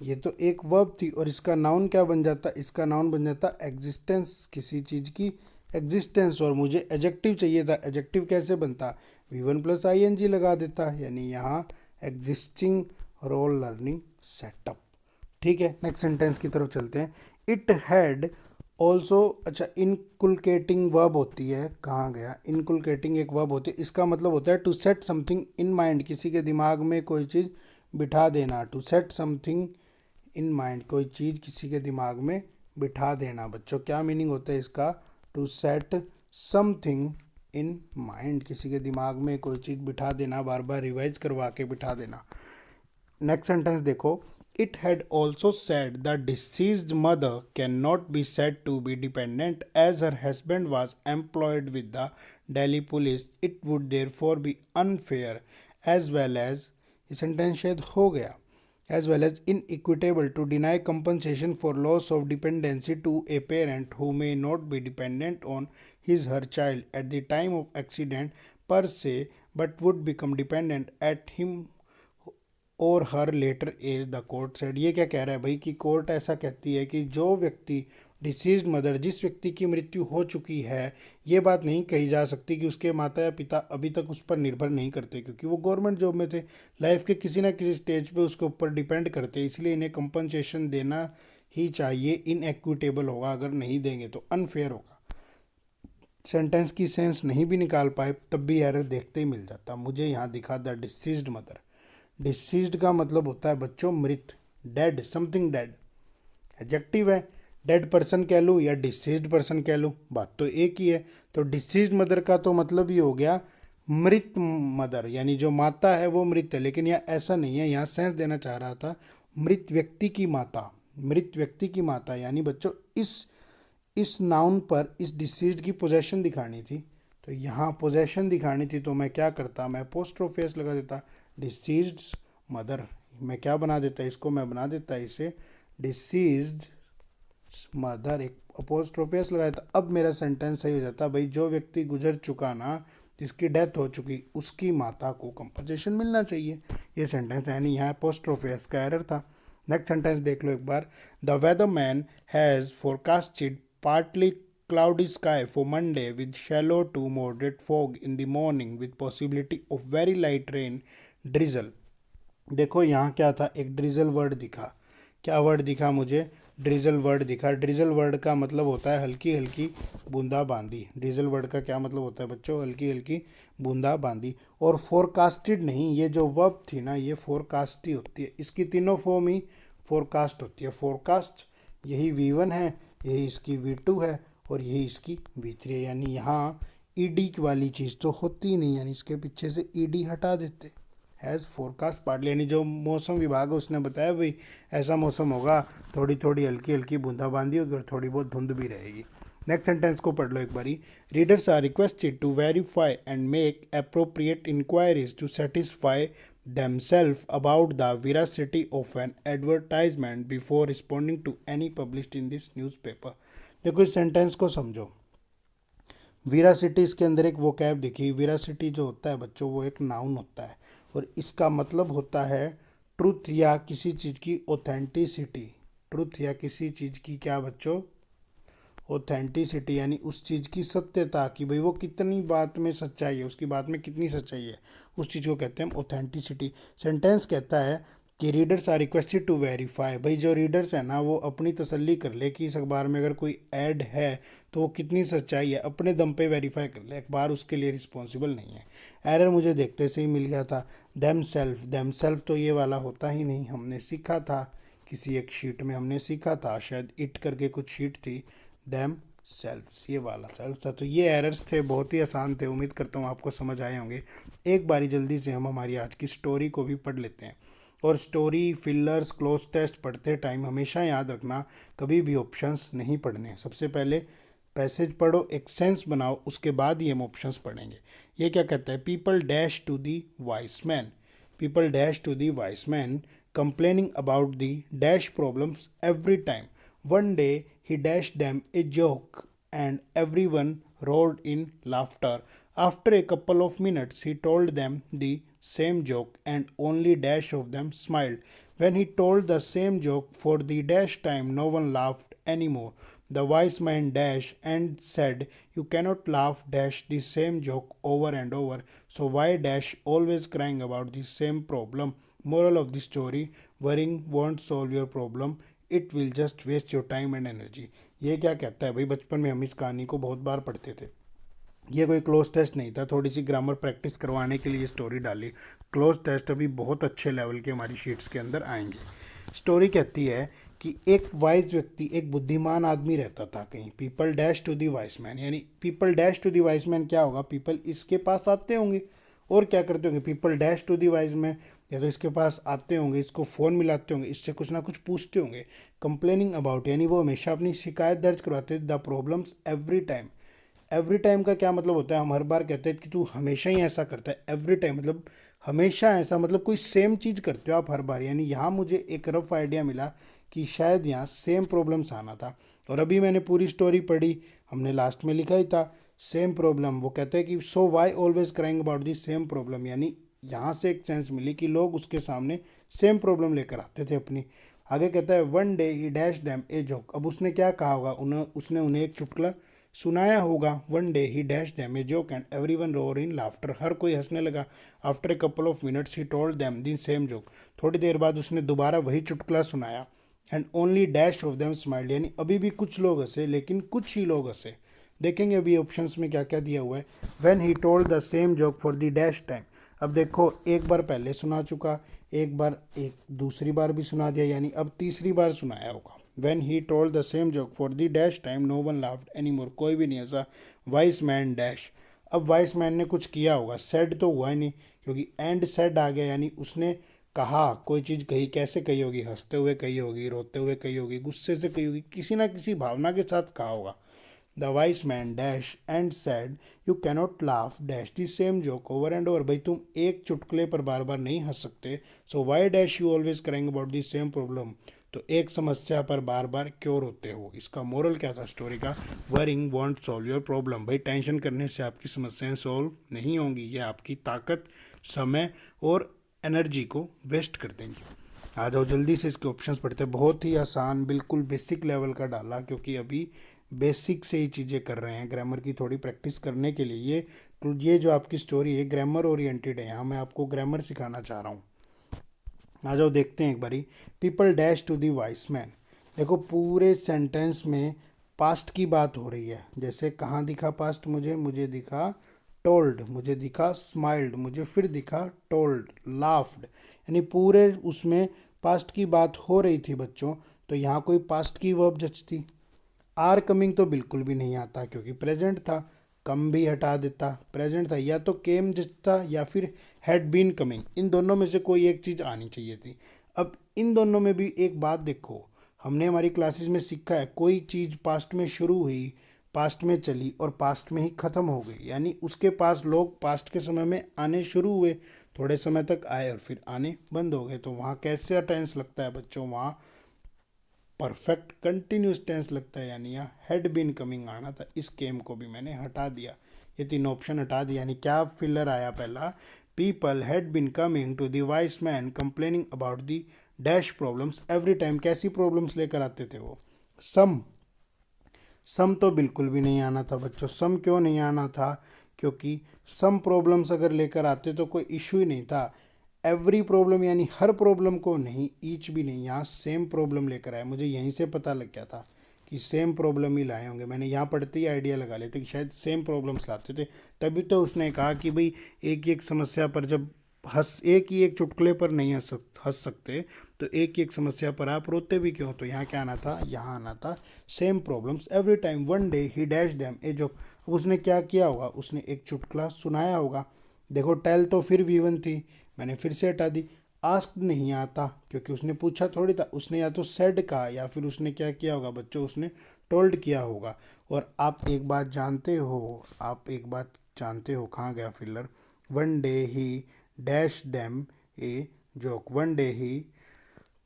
ये तो एक वर्ब थी, और इसका नाउन क्या बन जाता, इसका नाउन बन जाता एग्जिस्टेंस, किसी चीज़ की एग्जिस्टेंस। और मुझे एडजेक्टिव चाहिए था, एडजेक्टिव कैसे बनता, V1 + ing लगा देता, यानी यहाँ एग्जिस्टिंग रोल लर्निंग सेटअप। ठीक है, नेक्स्ट सेंटेंस की तरफ चलते हैं। इट हैड ऑल्सो, अच्छा इनकुलकेटिंग वर्ब होती है, कहाँ गया, इनकुलकेटिंग एक वर्ब होती है, इसका मतलब होता है to set something in mind, किसी के दिमाग में कोई चीज़ बिठा देना, to set something in mind, कोई चीज़ किसी के दिमाग में बिठा देना। बच्चों क्या मीनिंग होता है इसका, to set something in mind, किसी के दिमाग में कोई चीज़ बिठा देना, बार बार रिवाइज करवा के बिठा देना। नेक्स्ट सेंटेंस देखो, it had also said the deceased mother can not be said to be dependent as her husband was employed with the Delhi police, it would therefore be unfair as well as, ये sentence शायद हो गया, as well as inequitable to deny compensation for loss of dependency to a parent who may not be dependent on his her child at the time of accident per se but would become dependent at him और her latter age, the court said. ये क्या कह रहा है भाई कि court ऐसा कहती है कि जो व्यक्ति डिसीज्ड मदर, जिस व्यक्ति की मृत्यु हो चुकी है, ये बात नहीं कही जा सकती कि उसके माता या पिता अभी तक उस पर निर्भर नहीं करते, क्योंकि वो गवर्नमेंट जॉब में थे, लाइफ के किसी ना किसी स्टेज पे उसके ऊपर डिपेंड करते, इसलिए इन्हें कंपनसेशन देना ही चाहिए। इनएक्विटेबल होगा, अगर नहीं देंगे तो अनफेयर होगा। सेंटेंस की सेंस नहीं भी निकाल पाए तब भी एरर देखते ही मिल जाता। मुझे यहाँ दिखा द डिसीज्ड मदर, डिसीज्ड का मतलब होता है बच्चों मृत, डेड, समथिंग डेड, एडजेक्टिव है, डेड पर्सन कह लूँ या डिसीज्ड पर्सन कह लूँ, बात तो एक ही है। तो डिसीज्ड मदर का तो मतलब ही हो गया मृत मदर, यानी जो माता है वो मृत है, लेकिन यहाँ ऐसा नहीं है, यहाँ सेंस देना चाह रहा था मृत व्यक्ति की माता, मृत व्यक्ति की माता, यानी बच्चों इस नाउन पर इस डिसीज्ड की पोजेशन दिखानी थी, तो यहाँ पोजेशन दिखानी थी, तो मैं क्या करता, मैं अपोस्ट्रोफी लगा देता, डिसीज्ड मदर, मैं क्या बना देता इसको, मैं बना देता इसे डिसीज्ड मदर, एक अपोस्ट्रोफी लगा देता। अब मेरा सेंटेंस सही हो जाता, भाई जो व्यक्ति गुजर चुका ना, जिसकी डेथ हो चुकी, उसकी माता को कंपनसेशन मिलना चाहिए, ये सेंटेंस, यानी यहाँ अपोस्ट्रोफी का एरर था। नेक्स्ट सेंटेंस देख लो एक बार, the weatherman has forecasted partly cloudy sky for Monday with shallow to moderate fog in the morning with possibility of very light rain drizzle। देखो यहाँ क्या था, एक ड्रिजल वर्ड दिखा, क्या वर्ड दिखा मुझे, ड्रिजल वर्ड दिखा। ड्रिजल वर्ड का मतलब होता है हल्की हल्की बूंदाबांदी, ड्रिजल वर्ड का क्या मतलब होता है बच्चों, हल्की हल्की बूंदाबांदी। और फोरकास्टेड नहीं, ये जो वर्ब थी ना, ये फोरकास्ट ही होती है, इसकी तीनों फॉर्म ही फोरकास्ट होती है। फोरकास्ट यही V1 है, यही इसकी V2 है और यही इसकी V3 है, यानी यहाँ ईडी वाली चीज़ तो होती नहीं, यानी इसके पीछे से ईडी हटा देते। हैज़ फोरकास्ट पार्टली, यानी जो मौसम विभाग है उसने बताया भाई ऐसा मौसम होगा, थोड़ी थोड़ी हल्की हल्की बूंदाबांदी होगी और थोड़ी बहुत धुंध भी रहेगी। नेक्स्ट सेंटेंस को पढ़ लो एक बारी, readers are requested to verify and make appropriate inquiries to satisfy themselves about the veracity of an advertisement before responding to any published in this newspaper। देखो इस सेंटेंस को समझो, वीरासिटी, इसके अंदर एक वोकैब देखिए, वीरासिटी जो होता है बच्चों वो एक नाउन होता है और इसका मतलब होता है ट्रुथ या किसी चीज़ की ऑथेंटिसिटी, ट्रुथ या किसी चीज़ की क्या बच्चों, ऑथेंटिसिटी, यानी उस चीज़ की सत्यता, कि भाई वो कितनी बात में सच्चाई है, उसकी बात में कितनी सच्चाई है, उस चीज़ को कहते हैं ऑथेंटिसिटी। सेंटेंस कहता है कि readers are requested to verify, भाई जो रीडर्स है ना वो अपनी तसल्ली कर ले कि इस अखबार में अगर कोई ऐड है तो वो कितनी सच्चाई है, अपने दम पे वेरीफाई कर ले, अखबार उसके लिए रिस्पॉन्सिबल नहीं है। एरर मुझे देखते से ही मिल गया था। देम सेल्फ तो ये वाला होता ही नहीं, हमने सीखा था किसी एक शीट में, हमने सीखा था शायद इट करके कुछ शीट थी, देम सेल्फ्स ये वाला सेल्फ था। तो ये एरर्स थे, बहुत ही आसान थे, उम्मीद करता हूँ आपको समझ आए होंगे। एक बारी जल्दी से हम हमारी आज की स्टोरी को भी पढ़ लेते हैं। और स्टोरी, फिलर्स, क्लोज टेस्ट पढ़ते टाइम हमेशा याद रखना कभी भी ऑप्शंस नहीं पढ़ने। सबसे पहले पैसेज पढ़ो, एक सेंस बनाओ, उसके बाद ही हम ऑप्शंस पढ़ेंगे। ये क्या कहता है, people dash to the wise man, people dash to the wise man complaining about the dash problems every time. One day he dashed them a joke and everyone roared in laughter. After a couple of minutes he told them the same joke and only dash of them smiled. When he told the same joke for the dash time no one laughed anymore. The wise man dashed and said, you cannot laugh dash the same joke over and over, so why dash always crying about the same problem? Moral of the story, worrying won't solve your problem, it will just waste your time and energy. ये क्या कहता है भाई, बचपन में हम इस कहानी को बहुत बार पढ़ते थे। ये कोई क्लोज टेस्ट नहीं था, थोड़ी सी ग्रामर प्रैक्टिस करवाने के लिए स्टोरी डाली। क्लोज टेस्ट अभी बहुत अच्छे लेवल के हमारी शीट्स के अंदर आएंगे। स्टोरी कहती है कि एक वाइज व्यक्ति, एक बुद्धिमान आदमी रहता था कहीं। People dash to the wise man, यानी people dash to the wise man क्या होगा, पीपल इसके पास आते होंगे और क्या करते होंगे, people dash to the wise man, या तो इसके पास आते होंगे, इसको फ़ोन मिलाते होंगे, इससे कुछ ना कुछ पूछते होंगे। कंप्लेनिंग अबाउट, यानी वो हमेशा अपनी शिकायत दर्ज करवाते the problems every time. Every time का क्या मतलब होता है, हम हर बार कहते हैं कि तू हमेशा ही ऐसा करता है। एवरी टाइम मतलब हमेशा ऐसा, मतलब कोई सेम चीज़ करते हो आप हर बार। यानी यहाँ मुझे एक रफ आइडिया मिला कि शायद यहाँ सेम प्रॉब्लम्स आना था। और अभी मैंने पूरी स्टोरी पढ़ी, हमने लास्ट में लिखा ही था सेम प्रॉब्लम। वो कहते हैं कि so why always crying about the same problem, यानी यहाँ से एक सेंस मिली कि लोग उसके सामने सेम प्रॉब्लम लेकर आते थे अपनी। आगे कहता है one day he dash damn a joke, अब उसने क्या कहा होगा, उसने उन्हें एक चुटकुला सुनाया होगा। One day he dash damn a joke and every one roar in laughter, हर कोई हंसने लगा। After a couple of minutes he told them the same joke, थोड़ी देर बाद उसने दोबारा वही चुटकुला सुनाया। And only dash of them smiled, यानी अभी भी कुछ लोग हंसे, लेकिन कुछ ही लोग हंसे। देखेंगे अभी ऑप्शंस में क्या क्या दिया हुआ है। When he told the same joke for the dash time, अब देखो एक बार पहले सुना चुका, एक बार, एक दूसरी बार भी सुना दिया, यानी अब तीसरी बार सुनाया होगा। When he told the same joke for the dash time no one laughed anymore, कोई भी नहीं हंसा। वाइस मैन डैश, अब वाइस मैन ने कुछ किया होगा, सेड तो हुआ ही नहीं क्योंकि एंड सेड आ गया, यानी उसने कहा, कोई चीज़ कही, कैसे कही होगी, हंसते हुए कही होगी, रोते हुए कही होगी, गुस्से से कही होगी, किसी ना किसी भावना के साथ कहा होगा। The wise man dash and sad you cannot laugh dash the same joke over and over, भाई तुम एक चुटकुले पर बार बार नहीं हंस सकते। So why dash you always crying about the same problem, तो एक समस्या पर बार बार क्यों रोते हो। इसका मोरल क्या था स्टोरी का, worrying want solve your problem, भाई टेंशन करने से आपकी समस्याएं सॉल्व नहीं होंगी, ये आपकी ताकत, समय और एनर्जी को वेस्ट कर देंगी। आ जाओ जल्दी से इसके ऑप्शंस पढ़ते हैं। बहुत ही आसान, बिल्कुल बेसिक लेवल का डाला, क्योंकि अभी बेसिक से ही चीज़ें कर रहे हैं, ग्रामर की थोड़ी प्रैक्टिस करने के लिए। ये जो आपकी स्टोरी है ग्रामर ओरिएंटेड है, यहाँ मैं आपको ग्रामर सिखाना चाह रहा हूँ। आ जाओ देखते हैं एक बारी। People dash to the wise man, देखो पूरे सेंटेंस में पास्ट की बात हो रही है। जैसे कहाँ दिखा पास्ट, मुझे दिखा टोल्ड, मुझे दिखा स्माइल्ड, मुझे फिर दिखा टोल्ड, लाफ्ड, यानी पूरे उसमें पास्ट की बात हो रही थी बच्चों। तो यहाँ कोई पास्ट की वर्ब जचती, आर कमिंग तो बिल्कुल भी नहीं आता क्योंकि प्रेजेंट था, कम भी हटा देता, प्रेजेंट था, या तो केम जचता या फिर हैड बीन कमिंग, इन दोनों में से कोई एक चीज़ आनी चाहिए थी। अब इन दोनों में भी एक बात देखो, हमने हमारी क्लासेस में सीखा है, कोई चीज़ पास्ट में शुरू हुई, पास्ट में चली और पास्ट में ही ख़त्म हो गई, यानी उसके पास लोग पास्ट के समय में आने शुरू हुए, थोड़े समय तक आए और फिर आने बंद हो गए। तो वहाँ कैसे टेंस लगता है बच्चों, वहाँ परफेक्ट कंटिन्यूस टेंस लगता है, यानी यहाँ हैड बीन कमिंग आना था। इस केम को भी मैंने हटा दिया, ये तीन ऑप्शन हटा दिया, यानी क्या फिलर आया पहला, people had been coming to the wise man complaining about the dash problems every time, कैसी प्रॉब्लम्स लेकर आते थे वो। सम तो बिल्कुल भी नहीं आना था बच्चों। सम क्यों नहीं आना था, क्योंकि सम प्रॉब्लम्स अगर लेकर आते तो कोई इशू ही नहीं था। एवरी प्रॉब्लम यानी हर प्रॉब्लम को नहीं, ईच भी नहीं, यहाँ सेम प्रॉब्लम लेकर आए। मुझे यहीं से पता लग गया था कि सेम प्रॉब्लम ही लाए होंगे। मैंने यहाँ पढ़ते ही आइडिया लगा लेते कि शायद सेम प्रॉब्लम्स लाते थे। तभी तो उसने कहा कि भाई एक ही एक समस्या पर जब एक ही एक चुटकुले पर नहीं हंस सकते, तो एक ही एक समस्या पर आप रोते भी क्यों। तो यहाँ क्या आना था, यहाँ आना था same problems every time one day he dash them a joke. उसने क्या किया होगा, उसने एक चुटकुला सुनाया होगा। देखो टेल तो फिर वी1 थी, मैंने फिर से हटा दी। आस्क्ड नहीं आता क्योंकि उसने पूछा थोड़ी था, उसने या तो सेड कहा या फिर उसने क्या किया होगा बच्चों, उसने टोल्ड किया होगा। और आप एक बात जानते हो, कहाँ गया filler, one day he dash them a joke, one day he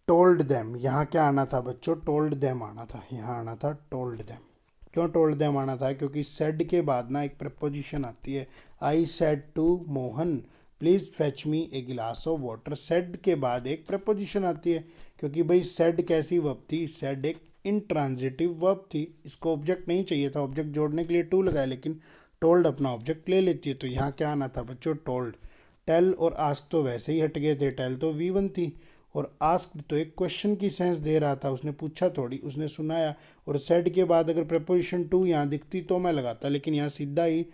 told them. यहाँ क्या आना था बच्चों, टोल्ड देम आना था, यहाँ आना था टोल्ड देम। क्यों टोल्ड देम आना था, क्योंकि सेड के बाद ना एक प्रपोजिशन आती है, I said to Mohan please fetch me a glass of water. Said के बाद एक प्रपोजिशन आती है, क्योंकि भाई सेड कैसी वर्ब थी, सेड एक इंट्रांजिटिव वर्ब थी, इसको ऑब्जेक्ट नहीं चाहिए था, ऑब्जेक्ट जोड़ने के लिए टू लगाया, लेकिन टोल्ड अपना ऑब्जेक्ट ले लेती है। तो यहाँ क्या आना था बच्चों, टोल्ड। टेल और आस्क तो वैसे ही हट गए थे, टेल तो वी1 थी, और आस्क तो एक क्वेश्चन की सेंस दे रहा था, उसने पूछा थोड़ी, उसने सुनाया। और सेड के बाद अगर प्रपोजिशन टू यहाँ दिखती तो मैं लगाता, लेकिन यहाँ सीधा ही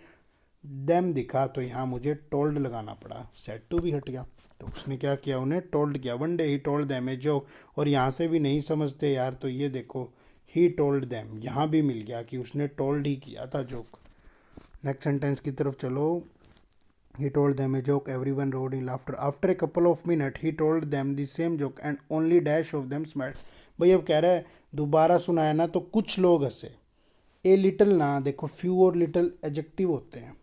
देम दिखा, तो यहाँ मुझे टोल्ड लगाना पड़ा, सेड टू भी हट गया। तो उसने क्या किया, उन्हें टोल्ड किया, one day he told them a joke. और यहाँ से भी नहीं समझते यार, तो ये देखो ही टोल्ड देम, यहाँ भी मिल गया कि उसने टोल्ड ही किया था जोक। नेक्स्ट सेंटेंस की तरफ चलो। He told them a joke. Everyone roared in laughter. After a couple of minutes, he told them the same joke and only dash of them smiled. भाई अब कह रहा है दोबारा सुनाया ना तो कुछ लोग हंसे। ए लिटिल ना, देखो फ्यू और लिटिल एडजेक्टिव होते हैं,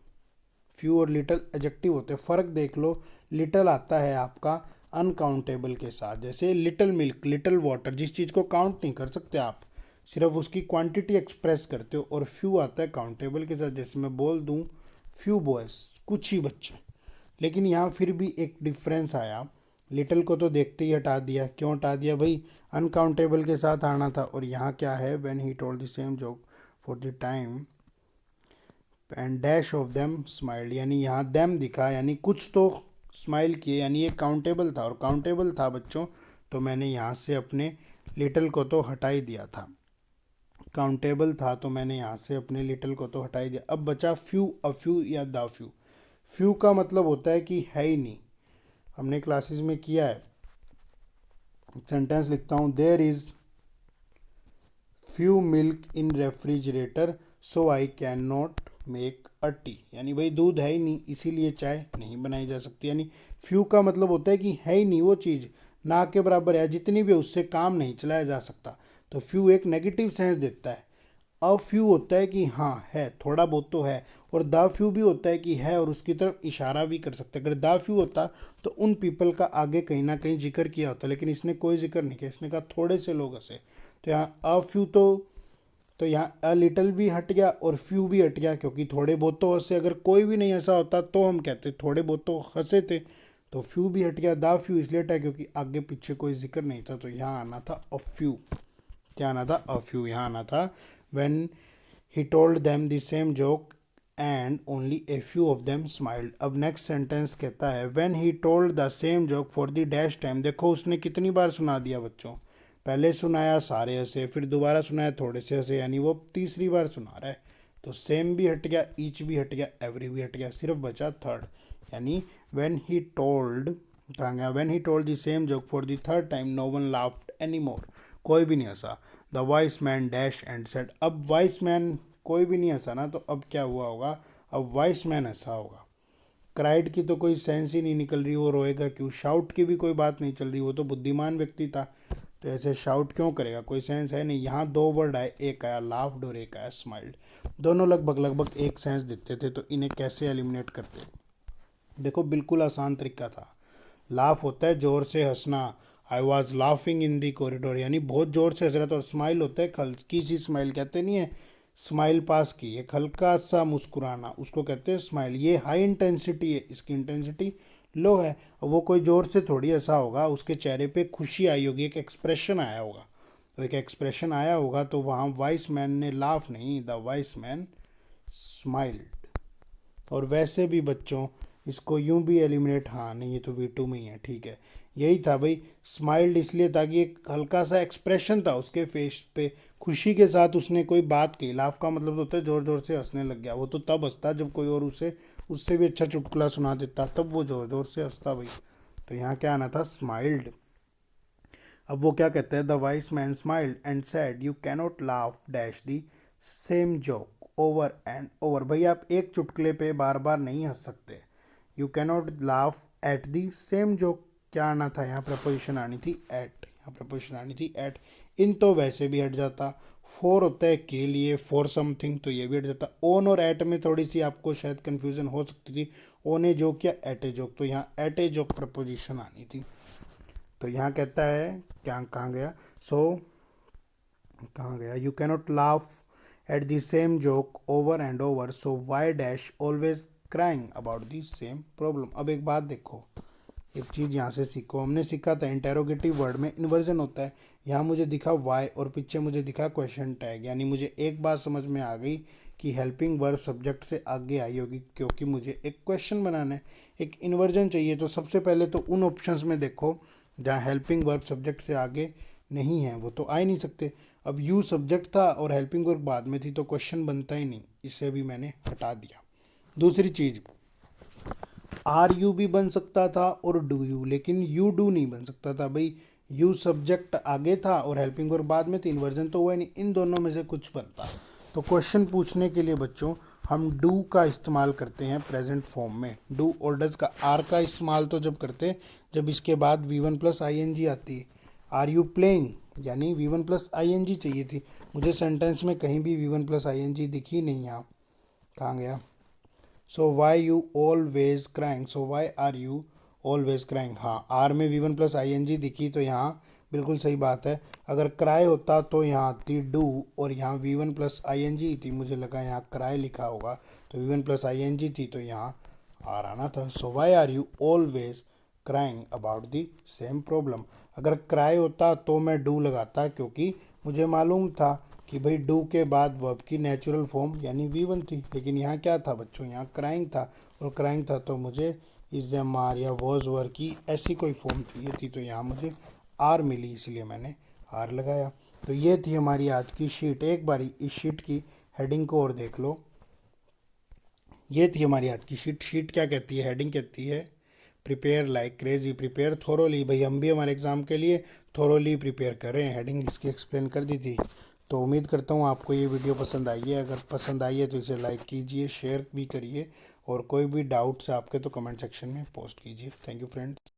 फ्यू और लिटिल एडजेक्टिव होते हैं, फ़र्क देख लो। लिटिल आता है आपका अनकाउंटेबल के साथ, जैसे लिटिल मिल्क, लिटिल वाटर, जिस चीज़ को काउंट नहीं कर सकते आप, सिर्फ उसकी क्वांटिटी एक्सप्रेस करते हो। और फ्यू आता है काउंटेबल के साथ, जैसे मैं बोल दूँ फ्यू बॉयज़, कुछ ही बच्चे। लेकिन यहाँ फिर भी एक डिफरेंस आया, लिटिल को तो देखते ही हटा दिया। क्यों हटा दिया भाई, अनकाउंटेबल के साथ आना था। और यहाँ क्या है, when he told the same joke for the time and dash of them smiled, यानी यहाँ देम दिखा, यानी कुछ तो स्माइल किए, यानी ये काउंटेबल था। और काउंटेबल था बच्चों, तो मैंने यहाँ से अपने लिटिल को तो हटा ही दिया था, काउंटेबल था तो मैंने यहाँ से अपने लिटिल को तो हटा ही दिया। अब बचा फ्यू, अ फ्यू या द फ्यू। फ्यू का मतलब होता है कि है ही नहीं, हमने क्लासेस में किया है। सेंटेंस लिखता हूँ, there is few milk in refrigerator so I can not make a tea, यानी भाई दूध है ही नहीं इसीलिए चाय नहीं बनाई जा सकती। यानी फ्यू का मतलब होता है कि है ही नहीं, वो चीज़ ना के बराबर है, जितनी भी उससे काम नहीं चलाया जा सकता। तो फ्यू एक नेगेटिव सेंस देता है। अ फ्यू होता है कि हाँ है, थोड़ा बहुत तो है। और द फ्यू भी होता है कि है और उसकी तरफ इशारा भी कर सकते हैं। अगर द फ्यू होता तो उन पीपल का आगे कहीं ना कहीं जिक्र किया होता, लेकिन इसने कोई जिक्र नहीं किया, इसने कहा थोड़े से लोग हंसे। तो यहाँ अ फ्यू तो यहाँ अ लिटिल भी हट गया और फ्यू भी हट गया, क्योंकि थोड़े बहुत तो हंसे। अगर कोई भी नहीं हंसा होता तो हम कहते थोड़े बहुत तो हंसे थे। तो फ्यू भी हट गया, द फ्यू इसलिए हटा क्योंकि आगे पीछे कोई जिक्र नहीं था। तो यहाँ आना था अ फ्यू, क्या आना था, अ फ्यू। यहाँ आना था when he told them the same joke and only a few of them smiled. अब नेक्स्ट सेंटेंस कहता है when he told the same joke for the dash time। देखो उसने कितनी बार सुना दिया बच्चों, पहले सुनाया सारे हंसे, फिर दोबारा सुनाया थोड़े से हंसे, यानी वो तीसरी बार सुना रहा है। तो सेम भी हट गया, ईच भी हट गया, एवरी भी हट गया, सिर्फ बचा थर्ड। यानी when he told, कहाँ गया, when he told the same joke for the third time no one laughed anymore, कोई भी नहीं हंसा। The wise man dash and said, अब वाइस मैन कोई भी नहीं हंसा ना, तो अब क्या हुआ होगा, अब वाइस मैन हंसा होगा। क्राइड की तो कोई सेंस ही नहीं निकल रही, वो रोएगा क्यों। शाउट की भी कोई बात नहीं चल रही, वो तो बुद्धिमान व्यक्ति था, तो ऐसे शाउट क्यों करेगा, कोई सेंस है नहीं। यहाँ दो वर्ड आए, एक आया लाफ्ड और एक आया स्माइल्ड, दोनों लगभग लगभग एक सेंस देते थे। तो इन्हें कैसे एलिमिनेट करते, देखो बिल्कुल आसान तरीका था। लाफ होता है जोर से हंसना, I was laughing in the corridor, यानी बहुत जोर से हंस रहा था। और स्माइल होता है हल्की सी स्माइल, कहते नहीं है स्माइल पास की, एक हल्का सा मुस्कुराना, उसको कहते हैं स्माइल। ये हाई इंटेंसिटी है, इसकी इंटेंसिटी लो है। और वो कोई जोर से थोड़ी हंसा होगा, उसके चेहरे पे खुशी आई होगी, एक एक्सप्रेशन आया होगा। तो एक एक्सप्रेशन आया होगा, तो वहाँ वाइस मैन ने लाफ नहीं, द वाइस मैन स्माइल्ड। और वैसे भी बच्चों इसको यूं भी एलिमिनेट, हाँ नहीं ये तो V2 में ही है, ठीक है। यही था भाई, स्माइल्ड इसलिए ताकि एक हल्का सा एक्सप्रेशन था उसके फेस पे, खुशी के साथ उसने कोई बात कही। लाफ का मतलब होता है जोर जोर से हंसने लग गया, वो तो तब हंसता जब कोई और उसे उससे भी अच्छा चुटकुला सुना देता, तब वो जोर जोर से हंसता भाई। तो यहाँ क्या आना था, स्माइल्ड। अब वो क्या कहते हैं, the wise man smiled and said you cannot laugh dash the same joke over and over. भाई आप एक चुटकुले पे बार बार नहीं हंस सकते। You cannot laugh at the same joke, क्या आना था यहाँ, प्रपोजिशन आनी थी एट, यहाँ प्रपोजिशन आनी थी एट। इन तो वैसे भी हट जाता, फॉर होता है के लिए, फॉर समथिंग, तो ये भी हट जाता। ओन और एट में थोड़ी सी आपको शायद कंफ्यूजन हो सकती थी, ओन ए जोक या एट ए जोक, तो यहाँ एट ए जोक प्रपोजिशन आनी थी। तो यहाँ कहता है क्या, कहाँ गया, कहाँ गया, you cannot laugh at the same joke over and over, so why dash always crying about the same problem. अब एक बात देखो, एक चीज़ यहाँ से सीखो, हमने सीखा था इंटेरोगेटिव वर्ड में इन्वर्जन होता है। यहाँ मुझे दिखा वाई और पीछे मुझे दिखा क्वेश्चन टैग, यानी मुझे एक बात समझ में आ गई कि हेल्पिंग वर्ब सब्जेक्ट से आगे आई होगी, क्योंकि मुझे एक क्वेश्चन बनाना है, एक इन्वर्जन चाहिए। तो सबसे पहले तो उन ऑप्शंस में देखो जहाँ हेल्पिंग वर्ब सब्जेक्ट से आगे नहीं है, वो तो आ ही नहीं सकते। अब यू सब्जेक्ट था और हेल्पिंग वर्ब बाद में थी, तो क्वेश्चन बनता ही नहीं, इसे भी मैंने हटा दिया। दूसरी चीज़, आर यू भी बन सकता था और डू यू, लेकिन यू डू नहीं बन सकता था भाई। यू सब्जेक्ट आगे था और हेल्पिंग वर्ब बाद में, तीन वर्जन तो हुआ नहीं, इन दोनों में से कुछ बनता। तो क्वेश्चन पूछने के लिए बच्चों हम डू का इस्तेमाल करते हैं प्रेजेंट फॉर्म में। डू और डज का, आर का इस्तेमाल तो जब करते जब इसके बाद V1 प्लस ING आती है। आर यू प्लेइंग, यानी V1 प्लस ING चाहिए थी, मुझे सेंटेंस में कहीं भी V1 प्लस ING दिखी नहीं, यहाँ कहाँ गया। So why you always crying, so why are you always crying, हाँ आर में V1 प्लस ING दिखी, तो यहाँ बिल्कुल सही बात है। अगर क्राई होता तो यहाँ आती डू, और यहाँ V1 प्लस ING थी, मुझे लगा यहाँ क्राई लिखा होगा, तो V1 प्लस ING थी, तो यहाँ आर आना था। So why are you always crying about the same problem. अगर क्राई होता तो मैं डू लगाता, क्योंकि मुझे मालूम था कि भाई डू के बाद वर्ब की नेचुरल फॉर्म यानी V1 थी, लेकिन यहाँ क्या था बच्चों, यहाँ क्राइंग था, और क्राइंग था तो मुझे इज एम आर या वॉज वर की ऐसी कोई फॉर्म चाहिए थी, तो यहाँ मुझे आर मिली, इसलिए मैंने आर लगाया। तो ये थी हमारी आज की शीट। एक बारी इस शीट की हेडिंग को और देख लो, ये थी हमारी आज की शीट। शीट क्या कहती है, हेडिंग कहती है prepare like crazy, prepare thoroughly. भाई हम भी हमारे एग्ज़ाम के लिए थोरोली प्रिपेयर कर रहे हैं, हेडिंग इसकी एक्सप्लेन कर दी थी। तो उम्मीद करता हूँ आपको ये वीडियो पसंद आई है। अगर पसंद आई है तो इसे लाइक कीजिए, शेयर भी करिए, और कोई भी डाउट्स आपके तो कमेंट सेक्शन में पोस्ट कीजिए। Thank you friends.